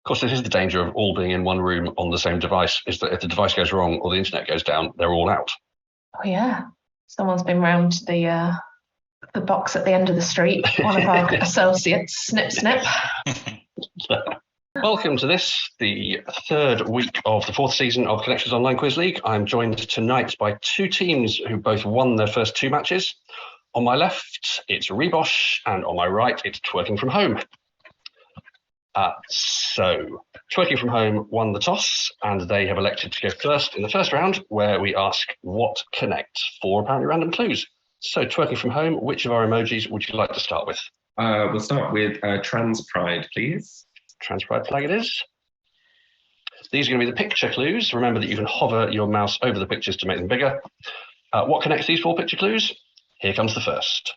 Of course, this is the danger of all being in one room on the same device, is that if the device goes wrong or the internet goes down, they're all out. Oh, yeah. Someone's been round the box at the end of the street. One of our associates. Snip, snip. Welcome to this, the third week of the fourth season of Connections Online Quiz League. I'm joined tonight by two teams who both won their first two matches. On my left, it's Rebosh, and on my right, it's Twerking from Home. So, Twerking from Home won the toss, and they have elected to go first in the first round, where we ask what connects 4 apparently random clues. So, Twerking from Home, which of our emojis would you like to start with? We'll start with trans pride, please. Trans pride flag it is. These are going to be the picture clues. Remember that you can hover your mouse over the pictures to make them bigger. What connects these 4 picture clues? Here comes the first.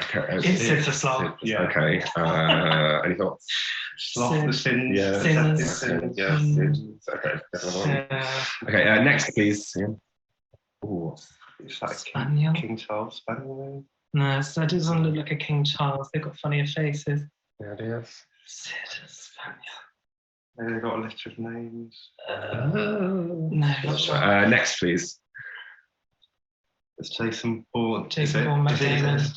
Okay. It's a sloth. Yeah. Okay. Any thoughts? Sloth, the sins. Yeah. Sins. Yeah. Sins. Okay. Okay. Next, please. Yeah. Ooh. It's like Spaniel. King Charles Spaniel. No, that doesn't look like a King Charles. They've got funnier faces. Yeah, it is. Sid Spaniel. Maybe they've got a list of names. No, not sure. Next, please. It's Jason Bourne. Jason Bourne, Matt Damon. It's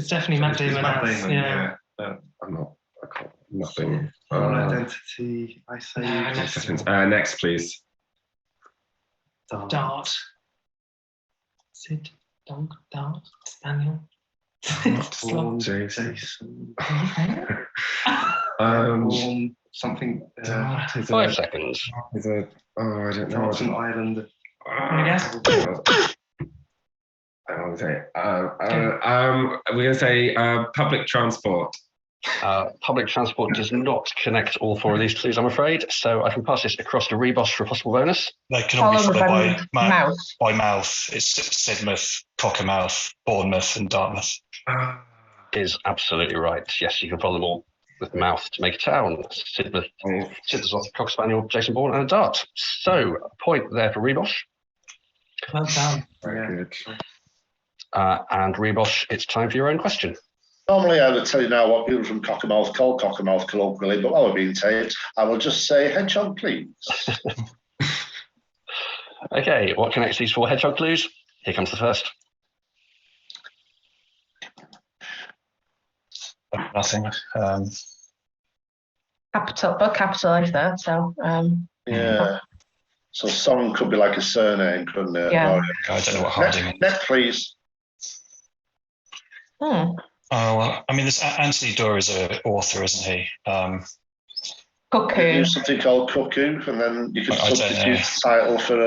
definitely Matt Damon. Yeah. I'm not. I can't. Nothing. Identity. I say. Next, please. Dart. Sid. Dog. Dart. Spaniel. Bourne, Jason. Bourne, something. 5 seconds. Is a. Oh, I don't know. Johnson Island. I guess. We're going to say public transport. Public transport does not connect all 4 of these clues, I'm afraid. So I can pass this across to Rebosh for a possible bonus. They can all be followed by mouth. By mouth. It's Sidmouth, Cockermouth, Bournemouth, and Dartmouth. Is absolutely right. Yes, you can follow them all with mouth to make a town. Sidmouth, Cocker Spaniel, Jason Bourne, and a dart. So a point there for Rebosh. Well done. Very good. And Rebosh, it's time for your own question. Normally, I would tell you now what people from Cockermouth call Cockermouth colloquially, but while we're being taped, I will just say hedgehog, please. Okay, what connects these 4 hedgehog clues? Here comes the first. Nothing. Both capitalised there, so Yeah. So song could be like a surname, couldn't it? Yeah. I don't know what Harding is. Next, please. Oh, well, I mean, this Anthony Doerr is an author, isn't he? Cuckoo. Use something called Cuckoo, and then you can I don't substitute know. the title for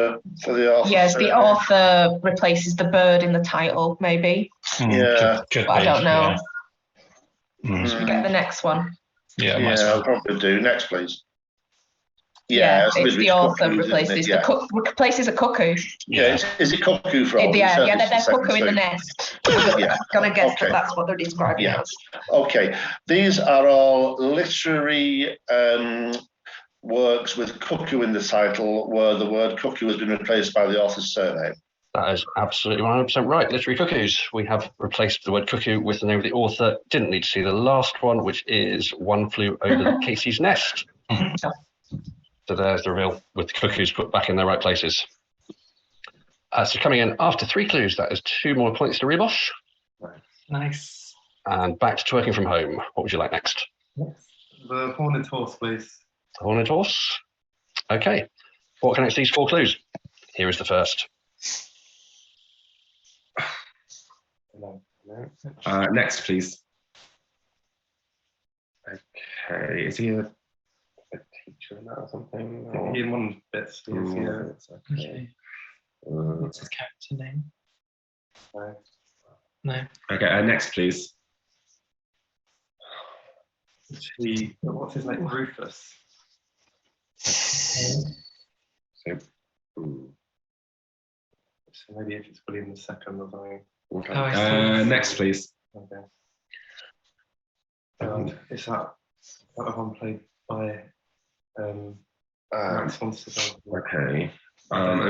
the author. Yes, the author replaces the bird in the title, maybe. Yeah. Could But I be, don't know. Yeah. Should we get the next one? Yeah, might as Yeah, well. I'll probably do. Next, please. Yeah, it's it's the author Cuckoo, replaces isn't it? replaces a cuckoo. Yeah, is it Cuckoo for all? Yeah, It's they're the cuckoo in the second nest. Yeah. I'm gonna guess Okay. that that's what they're describing Yeah. as. Okay, these are all literary works with cuckoo in the title, where the word cuckoo has been replaced by the author's surname. That is absolutely 100% right. Literary cuckoos. We have replaced the word cuckoo with the name of the author. Didn't need to see the last one, which is One Flew Over Casey's Nest. So there's the reveal with the cuckoos put back in their right places. So coming in after 3 clues, that is 2 more points to Rebosh. Nice. And back to Twerking from Home. What would you like next? The Horned Horse, please. The Horned Horse. Okay. What connects these 4 clues? Here is the first. Next, please. Okay. Is he a teacher in that or something? He in one bit. Yeah. Okay. What's his character name? No. Okay. Next, please. What's his name? Rufus. So, So maybe if it's William II or something. okay. Oh, I see. Next, please. Okay. And is that one played by Max von Sydow? Okay.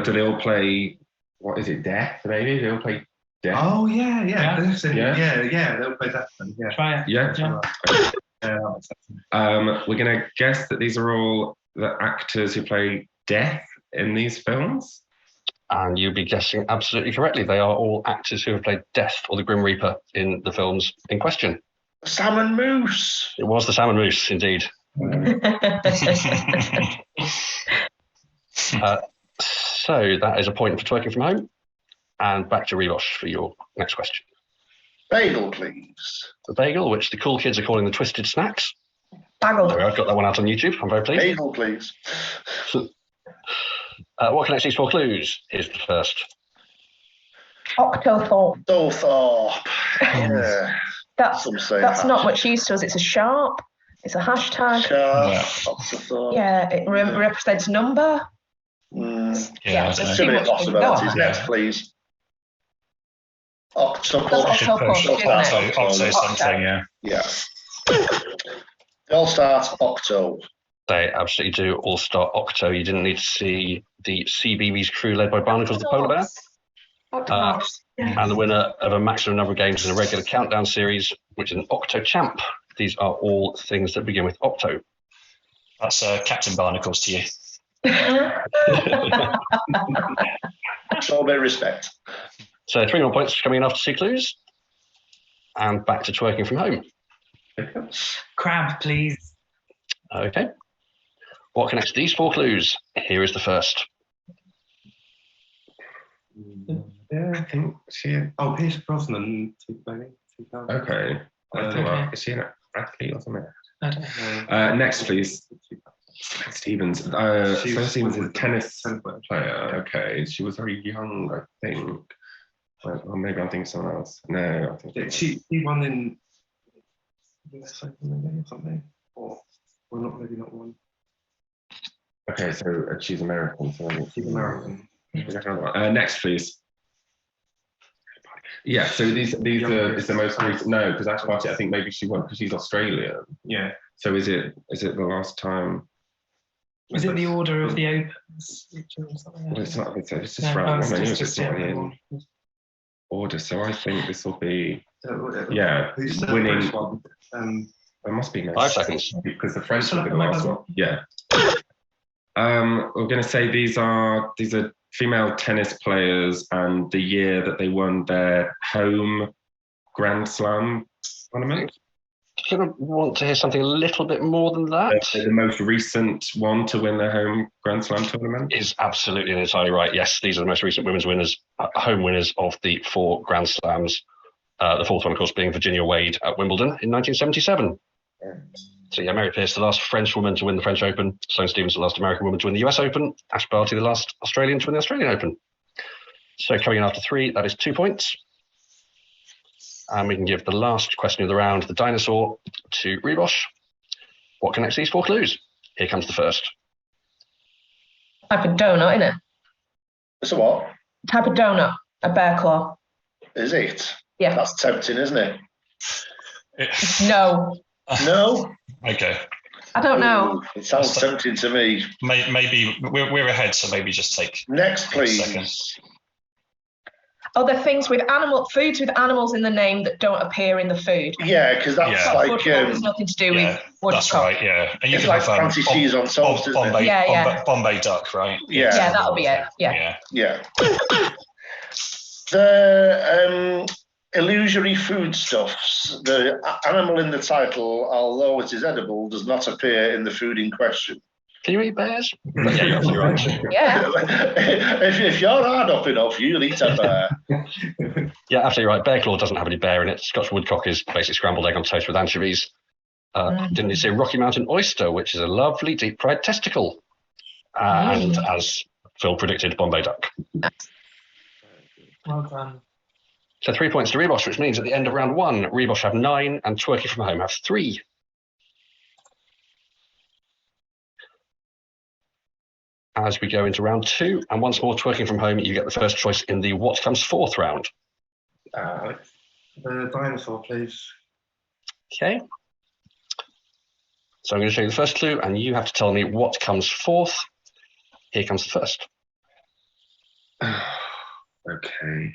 Do they all play? What is it? Death? Maybe they all play Death. Oh yeah. Yeah. Yeah. They'll play that then. Yeah. Try it. Yeah. We're going to guess that these are all the actors who play death in these films. And you'd be guessing absolutely correctly. They are all actors who have played Death or the Grim Reaper in the films in question. Salmon Moose. It was the Salmon Moose, indeed. So that is a point for Twerking from Home. And back to Rebosh for your next question. Bagel, please. The bagel, which the cool kids are calling the Twisted Snacks. Bagel. There we are, I've got that one out on YouTube. I'm very pleased. Bagel, please. What connects these 4 clues? Here's the first. Octothorpe. Dowthorpe. Yeah. That's Some say that's hash. not much use to us. It's a sharp. It's a hashtag. Sharp. Octothorpe. Yeah, it represents number. Yeah, there's Too too many much we can go possibilities. on. Next, please. Octopus. That's octopus, isn't it? Octo something, yeah. Yeah. They all start Octo. They absolutely do all start Octo. You didn't need to see the CBeebies crew led by Barnacles the Polar Bear. Octopus. And the winner of a maximum number of games in a regular countdown series, which is an Octo Champ. These are all things that begin with Octo. That's Captain Barnacles to you. Show a bit of respect. So 3 more points coming in after 2 clues. And back to Twerking from Home. Crab, please. Okay. What connects these 4 clues? Here is the first. Yeah, I think she. Oh, Pierce Brosnan. Okay. Okay. Is she an athlete or something? I don't know. Next, please. Stevens. Sloane Stevens is a tennis player. player. Okay. She was very young, I think. Or maybe I'm thinking someone else. No, I think She won in US Open maybe or something. Or not, maybe not one. Okay, so she's American. So She's American. Next, please. Yeah, so these are it's the most recent. No, because Ash Barty, I think maybe she won because she's Australian. Yeah. So is it the last time? Is it the order of the Opens? Well, it's not. It's just No, round it's one. Anyway, just it's the not in one. order. So I think this will be Who's the winning. first one? It must be 5 seconds. because the French So will be the am I last buzzing? one. Yeah. We're going to say these are female tennis players and the year that they won their home Grand Slam tournament. You're going to want to hear something a little bit more than that. The most recent one to win their home Grand Slam tournament. Is absolutely and entirely right. Yes, these are the most recent women's winners, home winners of the 4 Grand Slams. The 4th one, of course, being Virginia Wade at Wimbledon in 1977. So yeah, Mary Pierce, the last French woman to win the French Open. Sloane Stevens, the last American woman to win the US Open. Ash Barty, the last Australian to win the Australian Open. So coming in after 3, that is 2 points. And we can give the last question of the round, the dinosaur, to Rebosh. What connects these 4 clues? Here comes the first. Type of donut, isn't it? It's a what? Type of donut. A bear claw. Is it? Yeah. That's tempting, isn't it? No. No? Okay. I don't know. Ooh, it sounds tempting to me. Maybe we're ahead, so maybe just take Next, a second. please. Are there things with foods with animals in the name that don't appear in the food? Yeah, because that's Yeah. like Woodcock has nothing to do Yeah, with woodcock. that's right. Yeah, and you it's can like have fancy cheese on toast, isn't it? Bombay, Yeah, yeah. Bombay duck, right? Yeah. Yeah, that'll be it. Yeah. Yeah. Yeah. The illusory foodstuffs, the animal in the title, although it is edible, does not appear in the food in question. Can you eat bears? But yeah, you're absolutely right. Yeah. if you're hard up enough, you'll eat a bear. Yeah, absolutely right. Bear claw doesn't have any bear in it. Scotch woodcock is basically scrambled egg on toast with anchovies. Didn't you say Rocky Mountain oyster, which is a lovely deep fried testicle? And as Phil predicted, Bombay duck. Well done. So 3 points to Rebosh, which means at the end of round 1, Rebosh have 9 and Twerking from Home have 3. As we go into round 2, and once more Twerking from Home, you get the first choice in the What Comes Fourth round. The dinosaur, please. Okay. So I'm going to show you the first clue, and you have to tell me what comes fourth. Here comes the first. Okay.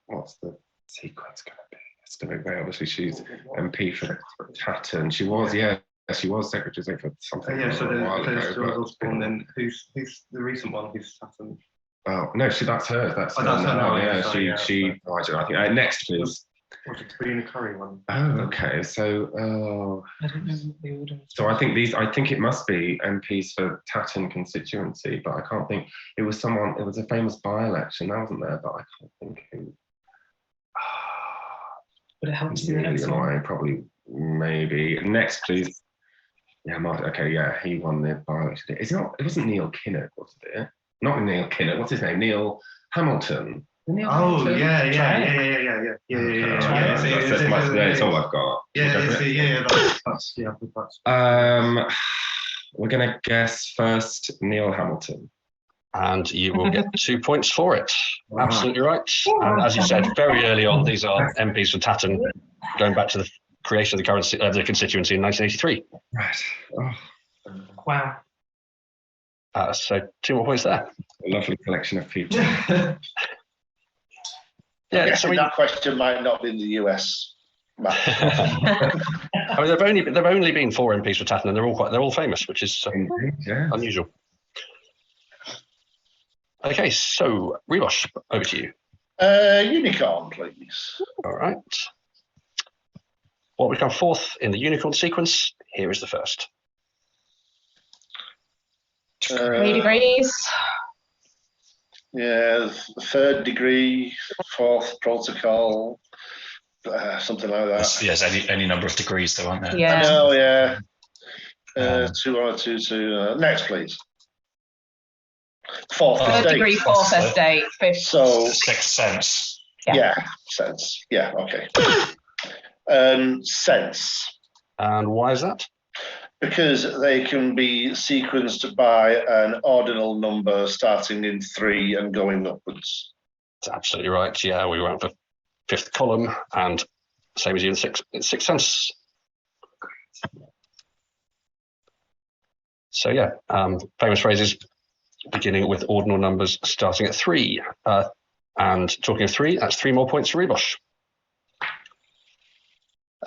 What's the sequence going to be? Civic Bay. Obviously, she's MP for Tatton. She was, yeah, she was Secretary State for something Yeah, so a while there's ago. George Osborne, then who's the recent one? Who's Tatton? Oh no, that's hers. That's Oh, that's her now, yeah, Yeah, sorry, yeah, she. Oh, I don't know. I think next, please. What's the Sabrina Curry one? Oh, okay. So, I don't know what the order is. so I think it must be MPs for Tatton constituency, but I can't think. It was a famous by-election. That wasn't there, but I can't think who. Would it help to see the Really next one? annoying. Probably, maybe. Next, please. Yeah, Martin. Okay, yeah, he won the by-election. It wasn't Neil Kinnock, was it? Not Neil Kinnock. What's his name? Neil Hamilton. Oh yeah. That's all I've got. That's We're gonna guess first Neil Hamilton. And you will get 2 points for it. Absolutely right. And as you said very early on, these are MPs for Tatton, going back to the creation of the constituency in 1983. Right. Oh, Wow. So 2 more points there. a lovely collection of people. Yeah, So that question might not be in the US. I mean, there've only been 4 MPs for Tatton, and they're all famous, which is Yeah. unusual. Okay, so Rebosh, over to you. Unicorn, please. All right. What would come fourth in the unicorn sequence? Here is the first. 3 degrees. Yeah, the 3rd degree, 4th protocol, something like that. Yes, any number of degrees though, aren't there? Yeah. No, yeah. 2 on a 2. Next, please. 4th 3rd estate. degree, 4th estate, 5th. So, Sixth sense. yeah, sense. Yeah, okay. Sense. And why is that? Because they can be sequenced by an ordinal number starting in 3 and going upwards. That's absolutely right. Yeah, we went for 5th column, and same as you in sixth sense. So yeah, famous phrases beginning with ordinal numbers starting at 3. And talking of 3, that's 3 more points for Rebosh.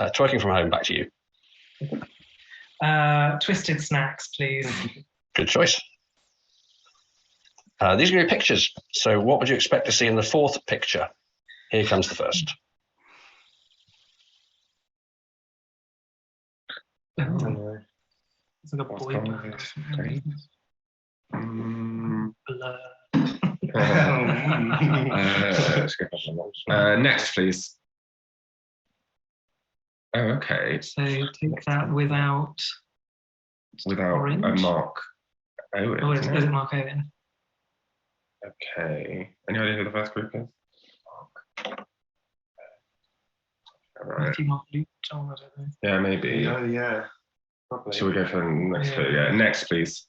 Twerking from home, back to you. Twisted snacks, please. Good choice. These are going to be pictures. So what would you expect to see in the 4th picture? Here comes the first. It's like a boy band. Blur. Next, please. Oh, okay. So take that without orange. A Mark Owen. Oh, is isn't it it? Mark Owen? Okay. Any idea who the first group is? Mark. All right. Matthew, Mark, Luke, John, I don't know. Yeah, maybe. Oh yeah. Probably. Should we go for the next Yeah. clue? Yeah, next, please.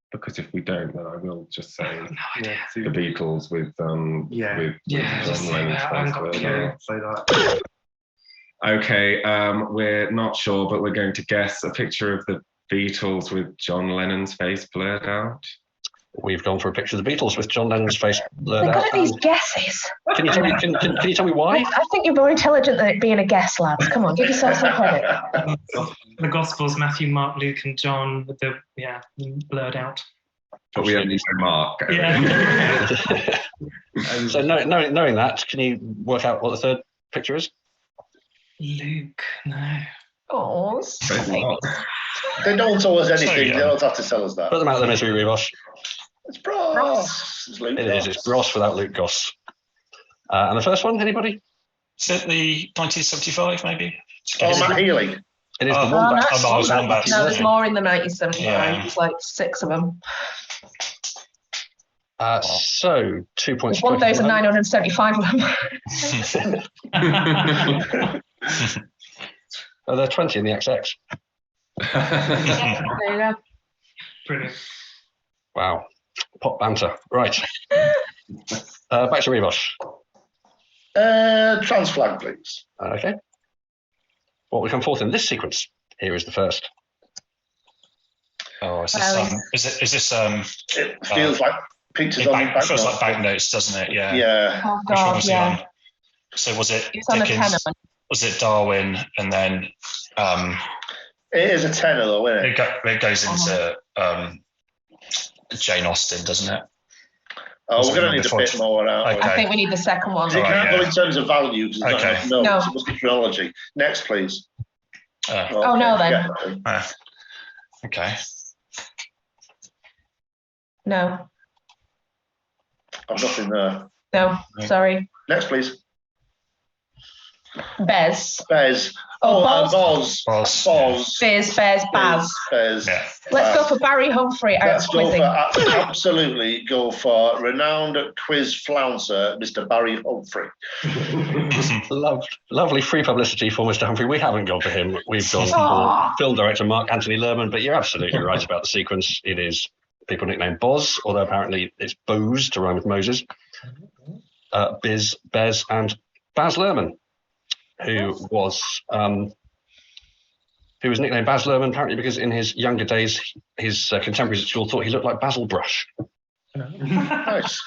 Because if we don't, then I will just say No idea. Yeah, the Beatles with Yeah. Yeah, John just say Lennon's that. I haven't got face a there. clue. say that. Okay, we're not sure, but we're going to guess a picture of the Beatles with John Lennon's face blurred out. We've gone for a picture of the Beatles with John Lennon's face blurred They're good out. at these guesses. Can you tell me? Can you tell me why? I think you're more intelligent than it being a guess, lads. Come on, give yourself some credit. The Gospels, Matthew, Mark, Luke, and John with the blurred out. But we only say Mark. Yeah. So knowing that, can you work out what the 3rd picture is? Luke, no. Oh, They don't tell us anything. So, yeah. They don't have to tell us that. Put them out of the misery, Rebosh. It's Bros. It's Luke It is. It's Ross without Luke Goss. And the first one, anybody? Is it the 1975 maybe? Oh, Matt Healy. It is Oh, the Wombat. no. Oh, it's Wombats. No, there's more in the 1975. Yeah. There's like 6 of them. So 2 points. There's 1,975 of them. There are 20 in the XX. There you go. Brilliant. Wow. Pop banter. Right. Back to Rebosh. Trans flag, please. Okay. What will come forth in this sequence? Here is the first. Oh, is Well, this It feels like Pictures It on feels like banknotes. banknotes, doesn't it? Yeah. Yeah. Oh Which one God, was he yeah. on? So was it It's on a Dickens? tenner. Was it Darwin? And then It is a tenner, though, isn't it? it goes into Jane Austen, doesn't it? Oh, Was we're it going to need a before? bit more, aren't we? Okay. I think we need the second one. Because it Alright, can't go yeah. in terms of value because it's not Okay. enough notes. No. It must be chronology. Next, please. Oh, no, then. Yeah. Okay. No, I've nothing there. no, sorry. Next, please. Bez. Bez. Oh, Boz. Boz. Boz. Bez, Baz. Bez. Yeah. Let's go for Barry Humphrey. Let's go quizzing. for absolutely go for renowned quiz flouncer, Mr. Barry Humphrey. Lovely free publicity for Mr. Humphrey. We haven't gone for him. We've gone for film director Mark Anthony Lerman, but you're absolutely right about the sequence. It is people nicknamed Boz, although apparently it's Booze to rhyme with Moses. Biz, Bez, and Baz Luhrmann, who was nicknamed Baz Luhrmann apparently because in his younger days, his contemporaries at school thought he looked like Basil Brush. Nice.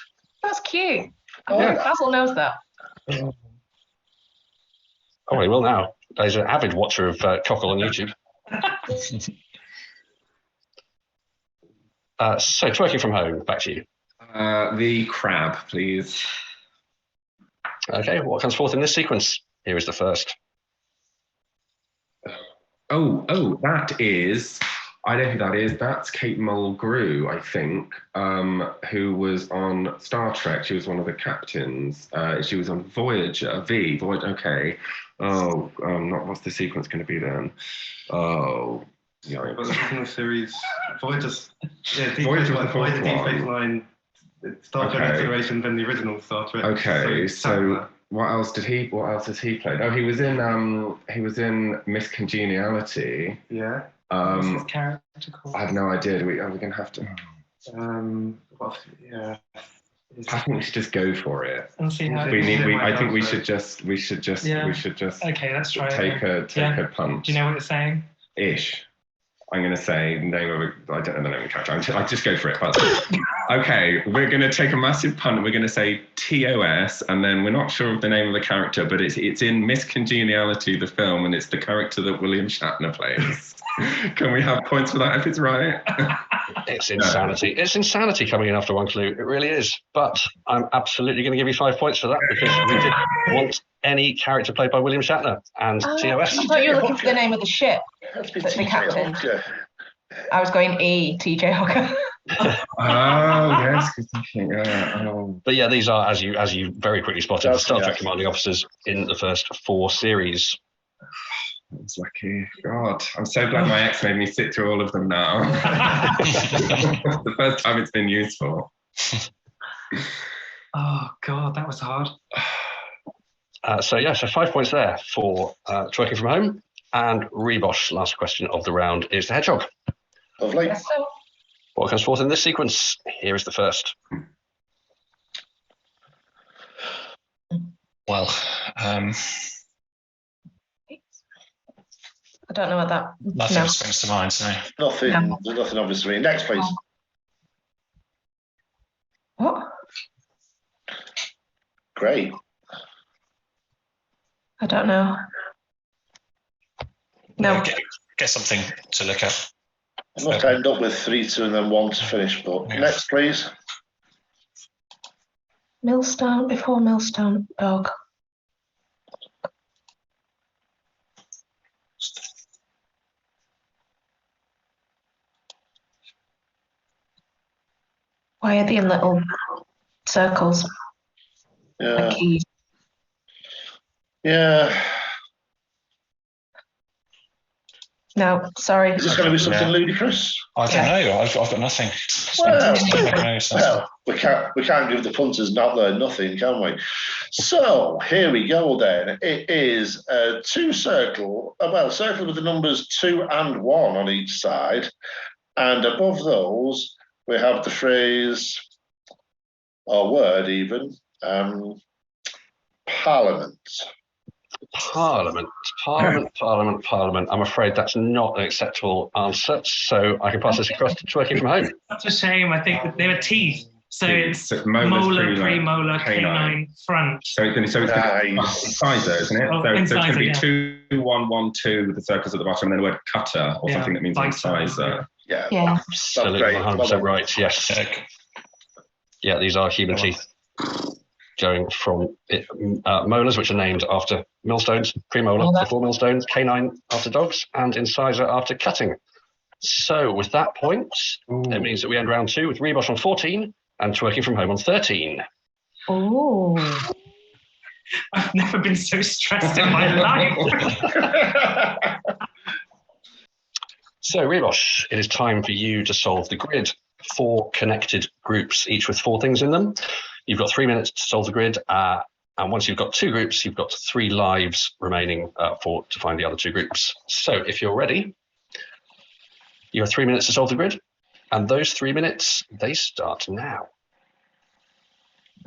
That's cute. Yeah. Basil knows that. Oh, he will now. He's an avid watcher of Cockle on YouTube. So, Twerking from Home, back to you. The crab, please. Okay, what comes forth in this sequence? Here is the first. Oh, that is. I know who that is. That's Kate Mulgrew, I think, who was on Star Trek. She was one of the captains. She was on Voyager. Voyager. Okay. Oh, not what's the sequence going to be then? Oh, yeah. Well, the original series, Voyager's. Yeah, Voyager was the fourth Voyager, Deep one. Space Nine, Star Trek Okay. Exploration, then the original Star Trek. Okay, so Sandler. what else has he played? Oh, he was in Miss Congeniality. Yeah. What's his character called? I have no idea. We're gonna have to. Yeah. I think we should just go for it. And see how. I think we should just. Yeah. We should just Okay, let's try take it. a punt. Do you know what it's saying? Ish. I'm going to say name of I don't know the name of the character. I just go for it. Okay, we're going to take a massive punt. We're going to say TOS, and then we're not sure of the name of the character, but it's in Miss Congeniality, the film, and it's the character that William Shatner plays. Can we have points for that if it's right? It's insanity. It's insanity coming in after one clue. It really is. But I'm absolutely going to give you 5 points for that because we did want any character played by William Shatner and TOS. I thought you were looking for the name of the ship. That's been The TJ captain. Hooker. I was going TJ Hooker. Oh yes, good thinking. But yeah, these are, as you very quickly spotted, the That's Star Trek yes. commanding officers in the first 4 series. It's lucky. God, I'm so glad my ex made me sit through all of them now. The first time it's been useful. Oh God, that was hard. So 5 points there for Twerking from Home. And Rebosh, last question of the round, is the hedgehog. Lovely. Yes, so. What comes forth in this sequence? Here is the first. Well, I don't know what that. nothing No. springs to mind. So Nothing. No. There's nothing obviously. Next, please. What? Great. I don't know. No. get something to look at. I must end up with 3, 2, and then 1 to finish. But Yeah. next, please. Millstone before Millstone dog. Why are they in little circles? Yeah. Like keys? Yeah. No, sorry. Is this going to be something Yeah. ludicrous? I don't know. I've got nothing. Well, we can't give the punters not there nothing, can we? So here we go then. It is a circle with the numbers 2 and 1 on each side, and above those we have the phrase or word even Parliament. Parliament. I'm afraid that's not an acceptable answer, so I can pass this across to Twerking from Home. That's a shame. I think that they were teeth. So it's molars, molar, premolar, canine, front. So it's going to be Nice. incisor, isn't it? Oh, so it's incisor, going to be 2, 1, 1, 2 with the circles at the bottom, and then the word cutter or something that means incisor. Yeah. Yeah. Absolutely, great. 100% right. Yes. Yeah, these are human teeth, going from molars, which are named after millstones, premolar before millstones, canine after dogs, and incisor after cutting. So with that point, it means that we end round 2 with Rebosh on 14 and Twerking from Home on 13. Oh. I've never been so stressed in my life. So Rebosh, it is time for you to solve the grid. 4 connected groups, each with 4 things in them. You've got 3 minutes to solve the grid, and once you've got 2 groups, you've got 3 lives remaining to find the other 2 groups. So if you're ready, you have 3 minutes to solve the grid, and those 3 minutes, they start now.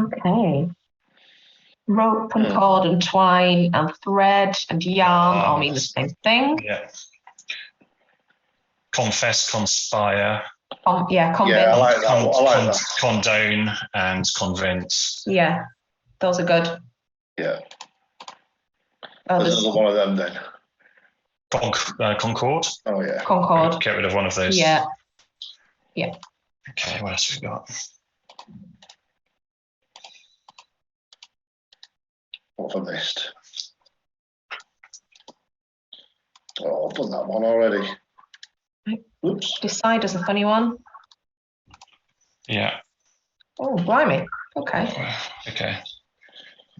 Okay. Rope and cord and twine and thread and yarn all mean the same thing. Yeah. Confess, conspire. Convince. Yeah, I like that. I like that. Condone and convince. Yeah, those are good. Yeah. Oh, There's there's another one of them then. Concord. Oh, yeah. Concord. Get rid of one of those. Yeah. Okay, what else have we got? What have I missed? Oh, I've done that one already. Oops. Decide is a funny one. Yeah. Oh, blimey. Okay. Okay.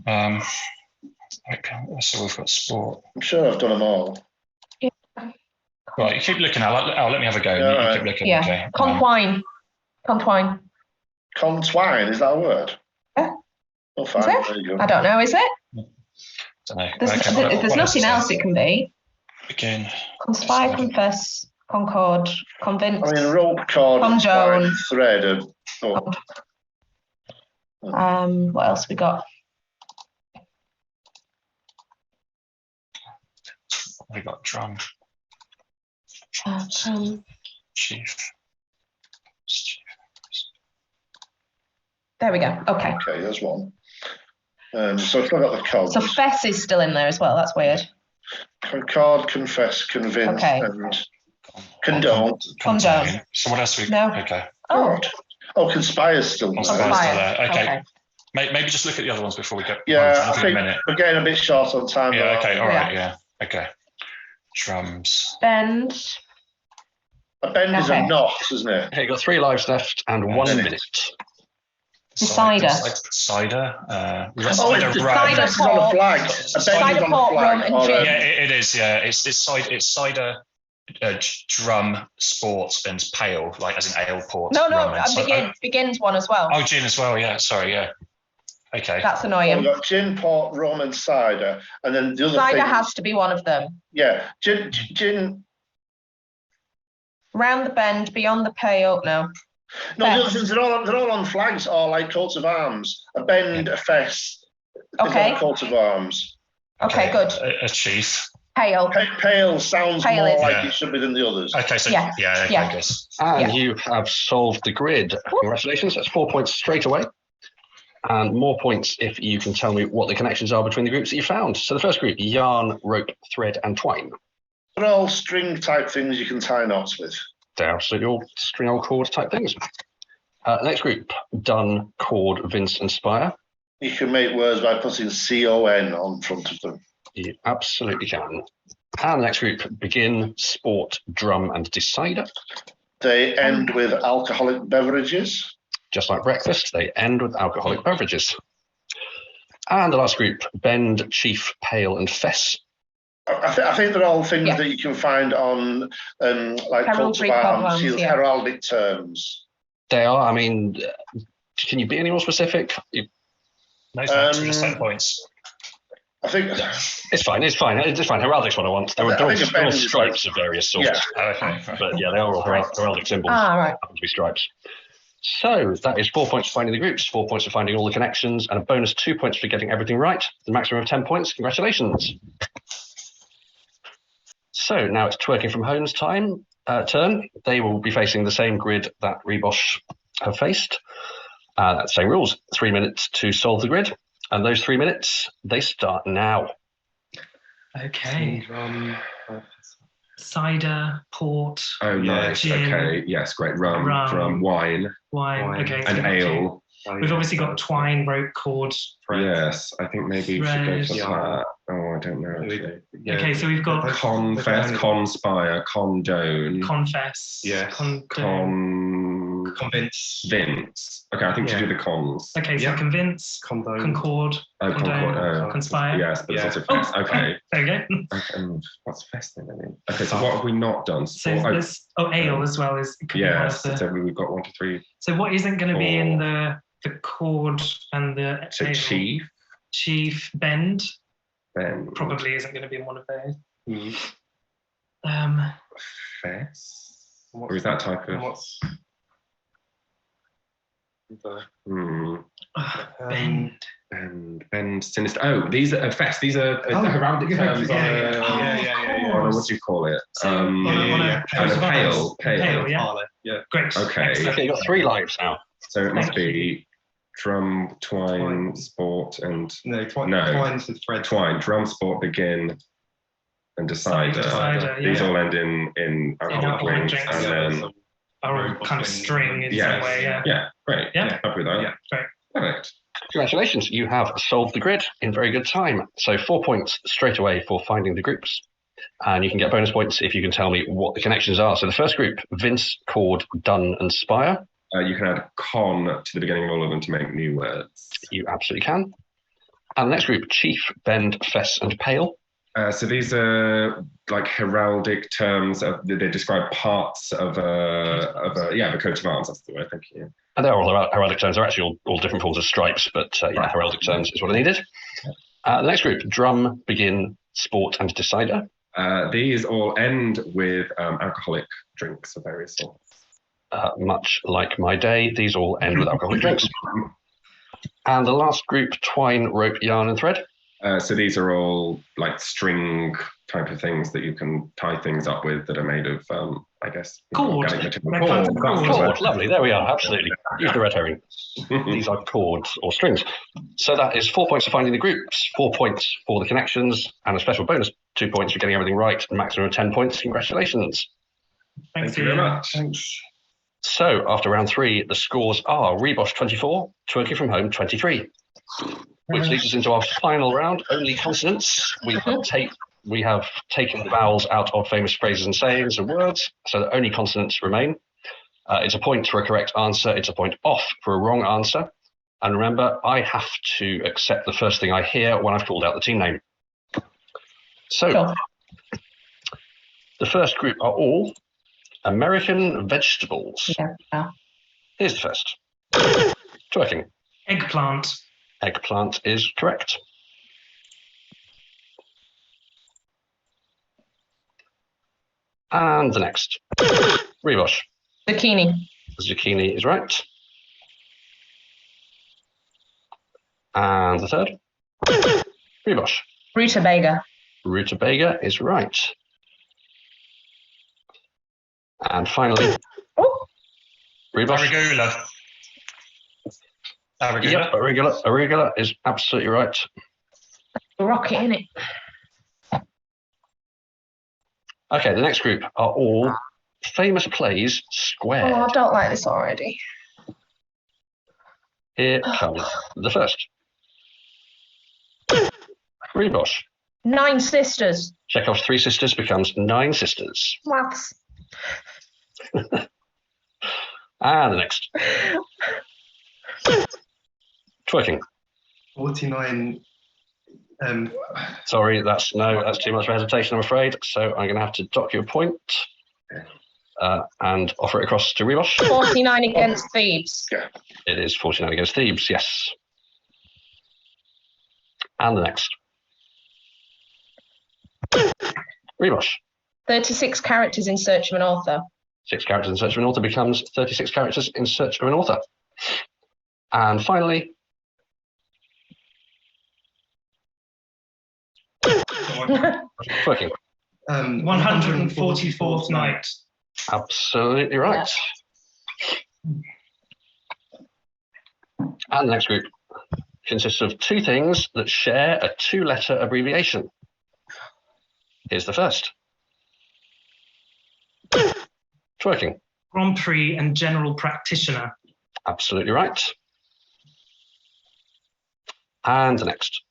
Okay. So we've got sport. I'm sure I've done them all. Right, you keep looking. Let me have a go. Yeah, you keep looking. Yeah. Okay. Contwine. Contwine. Contwine, is that a word? Yeah. Oh, Is fine. it? There you go. I don't know, is it? Don't know. There's, Okay, there's what nothing is else it can be. Begin. Conspire, confess, concord, convince. I mean, rope, cord, Conjoin. twine, thread. What else we got? We got drum. Chief. There we go. Okay. Okay, there's one. So I've got the cogs. So fess is still in there as well. That's weird. Concord, confess, convince, Okay. and condone. Condone. So what else we No. Okay. Oh, Oh, conspire's still there. Conspire's still Conspire. there. Okay. Maybe just look at the other ones before we go. Yeah, I in a think minute. we're getting a bit short on time. Yeah. Okay. All right. Yeah. Yeah. Okay. Drums. Bend. A bend is a knot, isn't it? Okay, you've got 3 lives left and 1 minute. Cider. Cider. We got Oh, cider it's rum. cider is on a flag. A bend Cider is on a port, flag. rum, and or gin. Yeah, it is. Yeah, it's cider, drum, sport, and pale, like as in ale, port. No, rum, and begins one as well. Oh, gin as well. Yeah. Sorry. Yeah. Okay. That's Well, annoying. we've got gin, port, rum, and cider, and then the other Cider thing. has to be one of them. Yeah, gin. Round the bend, beyond the pale. No. No, the other Fess. things they're all on flags or like coats of arms. A bend, a fess. Okay. Is on a coat of arms. Okay, good. A chief. Pale. Pale sounds Pale more is- like Yeah. it should be than the others. Okay. So Yeah. okay, Yeah. I guess. And Yeah. you have solved the grid. Congratulations, that's 4 points straight away. And more points if you can tell me what the connections are between the groups that you found. So the first group, yarn, rope, thread, and twine. They're all string type things you can tie knots with. They're absolutely all string or cord type things. Next group, done, cord, vince, and spire. You can make words by putting CON on front of them. You absolutely can. And the next group, begin, sport, drum, and decider. They end with alcoholic beverages. Just like breakfast, they end with alcoholic beverages. And the last group, bend, chief, pale, and fess. I think they're all things Yeah. that you can find on like coats of Heraldry arms, problems, seals, yeah. heraldic terms. They are, I mean, can you be any more specific? No, just 10 points. I think It's fine. Heraldic's what I want. They're I all think a bend is stripes of various sorts. Yeah. Okay. But yeah, they are all heraldic symbols. Ah, right. Happen to be stripes. So that is 4 points for finding the groups, 4 points for finding all the connections, and a bonus 2 points for getting everything right. The maximum of 10 points. Congratulations. So now it's Twerking from Home's turn. They will be facing the same grid that Rebosh have faced. Same rules, 3 minutes to solve the grid. And those 3 minutes, they start now. Okay. Cider, port, Oh, nice. gin, Okay. Yes, great. Rum, wine, wine. Okay. and so ale. we've obviously got twine, rope, cord. Yes, I think maybe we should go for Thread. that. Oh, I don't know. Actually. Okay, so we've got Confess, conspire, condone. confess. Yes. Convince. Okay, I think to do the cons. Okay, so convince, Condone. concord, Oh, condone, concord. conspire. Yes, but it's also fest. Okay. There we go. What's fest then? I mean? Okay, so what have we not done? So there's ale as well as it could be one of the. So we've got 1, 2, 3. So what isn't going to be in the chord and the So ale? Chief bend bend, probably isn't going to be in one of those. Fest, or is that type of? What's Bend, sinister. Oh, these are fest. These are heraldic terms. Yeah. What do you call it? On a pale. Yeah. Great. Okay. Okay, you've got 3 lives now. So it must Thank you. be drum, twine, sport, and twine's with thread. twine, drum, sport, begin, and decider. Decider, These yeah. all end in alcoholic drinks, and then Or kind of string in some way. yeah, great. Yeah. Happy with that. Yeah, great. Perfect. Congratulations, you have solved the grid in very good time. So 4 points straight away for finding the groups. And you can get bonus points if you can tell me what the connections are. So the first group, Vince, Cord, Dun, and Spire. You can add con to the beginning of all of them to make new words. You absolutely can. And the next group, Chief, Bend, Fess, and Pale. So these are like heraldic terms. They describe parts of a coat of arms. That's the word. Thank you. And they're all heraldic terms. They're actually all different forms of stripes, but heraldic terms is what I needed. The next group, Drum, Begin, Sport, and Decider. These all end with alcoholic drinks of various sorts. Much like my day, these all end with alcoholic drinks. And the last group, Twine, Rope, Yarn, and Thread. So these are all like string type of things that you can tie things up with that are made of, I guess, Cord. organic material. Cord, lovely. There we are. Absolutely. Use the red herring. These are cords or strings. So that is 4 points for finding the groups, 4 points for the connections, and a special bonus 2 points for getting everything right, and maximum of 10 points. Congratulations. Thank you very much. Thanks. So after round 3, the scores are Rebosh 24, Twerking from Home 23. Which leads us into our final round, only consonants. We have taken the vowels out of famous phrases and sayings and words, so that only consonants remain. It's a point for a correct answer. It's a point off for a wrong answer. And remember, I have to accept the first thing I hear when I've called out the team name. So, Sure. The first group are all American vegetables. Yeah. Here's the first. Twerking. Eggplant. Eggplant is correct. And the next. Rebosh. Zucchini. Zucchini is right. And the third. Rebosh. Rutabaga. Rutabaga is right. And finally, Oh, Rebosh. Arugula. Arugula. Yep, arugula is absolutely right. rocket in it. Okay, the next group are all famous plays squared. Oh, I don't like this already. Here comes the first. Rebosh. 9 Sisters. Chekhov's 3 sisters becomes 9 sisters. Maths. And the next. Twerking. 49. Sorry, that's too much for hesitation, I'm afraid. So I'm going to have to dock you a point and offer it across to Rebosh. 49 against Thebes. It is 49 against Thebes, yes. And the next. Rebosh. 36 characters in search of an author. 6 characters in search of an author becomes 36 characters in search of an author. And finally, Twerking. 144th night. Absolutely right. And the next group consists of two things that share a two-letter abbreviation. Here's the first. Twerking. Grand Prix and general practitioner. Absolutely right. And the next.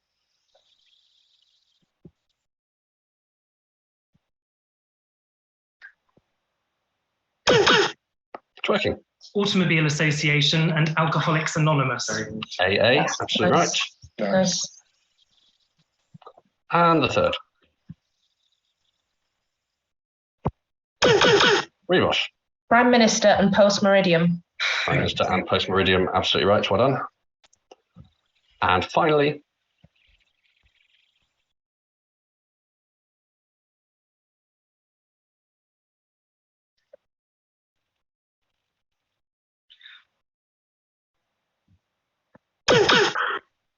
Twerking. Automobile Association and Alcoholics Anonymous. AA, absolutely right. Nice. And the third. Rebosh. Prime Minister and Post Meridian. Prime Minister and Post Meridian, absolutely right. Well done. And finally,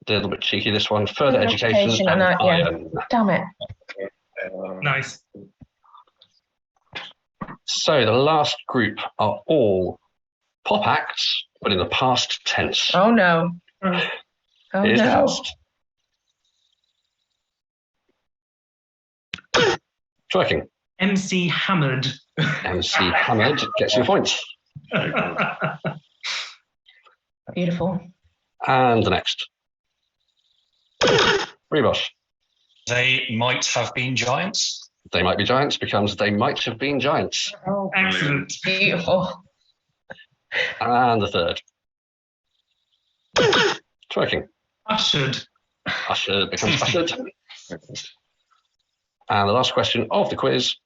a little bit cheeky, this one. Further education and yeah. iron. Damn it. Nice. So the last group are all pop acts, but in the past tense. Oh no. Oh Here's the no. first. Twerking. MC Hammered. MC Hammered gets your points. Beautiful. And the next. Rebosh. They might have been giants. They might be giants becomes they might have been giants. Excellent. Beautiful. And the third. Twerking. Ushered. Ushered becomes ushered. And the last question of the quiz.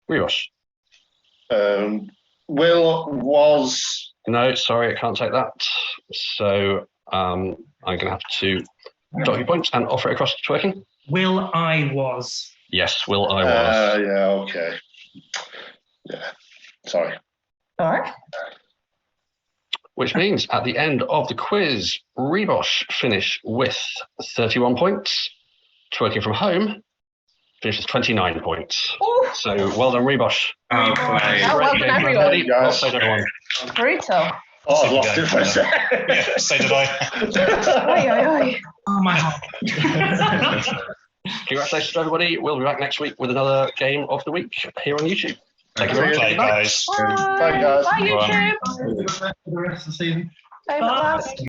Rebosh. Will was. No, sorry, I can't take that. So I'm going to have to dock your points and offer it across to Twerking. Will I was. Yes, Will I was. Yeah, okay. Yeah, sorry. All right. Which means at the end of the quiz, Rebosh finished with 31 points. Twerking from home finished with 29 points. Ooh, So well done, Rebosh. Oh, play. Oh, well done, everyone. Ready? Well played, everyone. brutal. Oh, I've lost it for a second. Yeah, so did I. Oi, oi, oi. Oh my heart. Congratulations to everybody. We'll be back next week with another game of the week here on YouTube. Thank you very much. Play, Good night. guys. Bye. Bye, guys. Bye, YouTube. For the rest of the season. Favourite last.